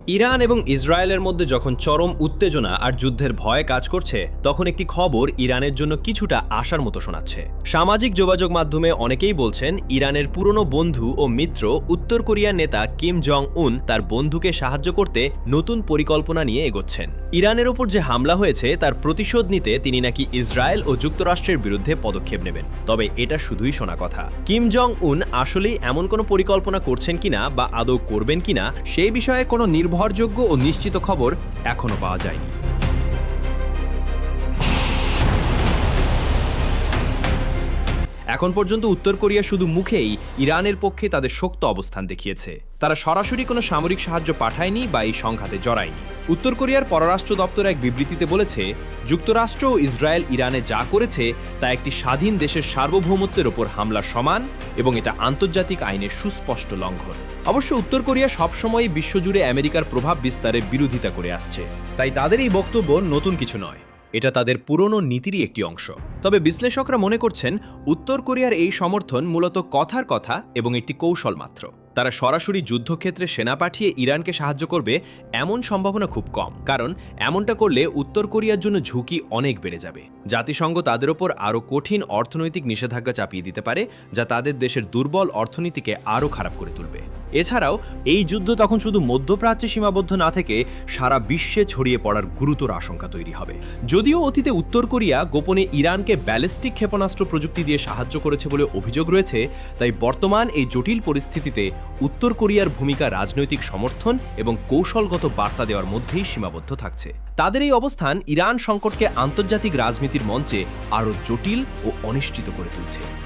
Iran এবং ইসরায়েলের মধ্যে যখন চরম উত্তেজনা আর যুদ্ধের ভয় কাজ করছে, তখন একটি খবর ইরানের জন্য কিছুটা আশার মতো শোনাচ্ছে। সামাজিক যোগাযোগ মাধ্যমে অনেকেই বলছেন ইরানের পুরনো বন্ধু ও মিত্র উত্তর কোরিয়ার নেতা কিম জং উন তার বন্ধুকে সাহায্য করতে নতুন পরিকল্পনা নিয়ে এগোচ্ছেন। ইরানের ওপর যে হামলা হয়েছে তার প্রতিশোধ নিতে তিনি নাকি ইসরায়েল ও যুক্তরাষ্ট্রের বিরুদ্ধে পদক্ষেপ নেবেন। তবে এটা শুধুই শোনা কথা। কিম জং উন আসলেই এমন কোনো পরিকল্পনা করছেন কিনা বা আদৌ করবেন কিনা সেই বিষয়ে কোনো নির্ভরযোগ্য ও নিশ্চিত খবর এখনো পাওয়া যায়নি। এখন পর্যন্ত উত্তর কোরিয়া শুধু মুখেই ইরানের পক্ষে তাদের শক্ত অবস্থান দেখিয়েছে। তারা সরাসরি কোনো সামরিক সাহায্য পাঠায়নি বা এই সংঘাতে জড়ায়নি। উত্তর কোরিয়ার পররাষ্ট্র দপ্তর এক বিবৃতিতে বলেছে, যুক্তরাষ্ট্র ও ইসরায়েল ইরানে যা করেছে তা একটি স্বাধীন দেশের সার্বভৌমত্বের ওপর হামলার সমান এবং এটা আন্তর্জাতিক আইনের সুস্পষ্ট লঙ্ঘন। অবশ্য উত্তর কোরিয়া সবসময় বিশ্বজুড়ে আমেরিকার প্রভাব বিস্তারের বিরোধিতা করে আসছে, তাই তাদের এই বক্তব্য নতুন কিছু নয়। এটা তাদের পুরনো নীতিরই একটি অংশ। তবে বিশ্লেষকরা মনে করছেন উত্তর কোরিয়ার এই সমর্থন মূলত কথার কথা এবং একটি কৌশল মাত্র। তারা সরাসরি যুদ্ধক্ষেত্রে সেনা পাঠিয়ে ইরানকে সাহায্য করবে এমন সম্ভাবনা খুব কম, কারণ এমনটা করলে উত্তর কোরিয়ার জন্য ঝুঁকি অনেক বেড়ে যাবে। জাতিসংঘ তাদের ওপর আরও কঠিন অর্থনৈতিক নিষেধাজ্ঞা চাপিয়ে দিতে পারে, যা তাদের দেশের দুর্বল অর্থনীতিকে আরও খারাপ করে তুলবে। এছাড়াও এই যুদ্ধ তখন শুধু মধ্যপ্রাচ্যে সীমাবদ্ধ না থেকে সারা বিশ্বে ছড়িয়ে পড়ার গুরুতর আশঙ্কা তৈরি হবে। যদিও অতীতে উত্তর কোরিয়া গোপনে ইরানকে ব্যালিস্টিক ক্ষেপণাস্ত্র প্রযুক্তি দিয়ে সাহায্য করেছে বলে অভিযোগ রয়েছে, তাই বর্তমান এই জটিল পরিস্থিতিতে উত্তর কোরিয়ার ভূমিকা রাজনৈতিক সমর্থন এবং কৌশলগত বার্তা দেওয়ার মধ্যেই সীমাবদ্ধ থাকছে। তাদের এই অবস্থান ইরান সংকটকে আন্তর্জাতিক রাজনীতির মঞ্চে আরও জটিল ও অনিশ্চিত করে তুলছে।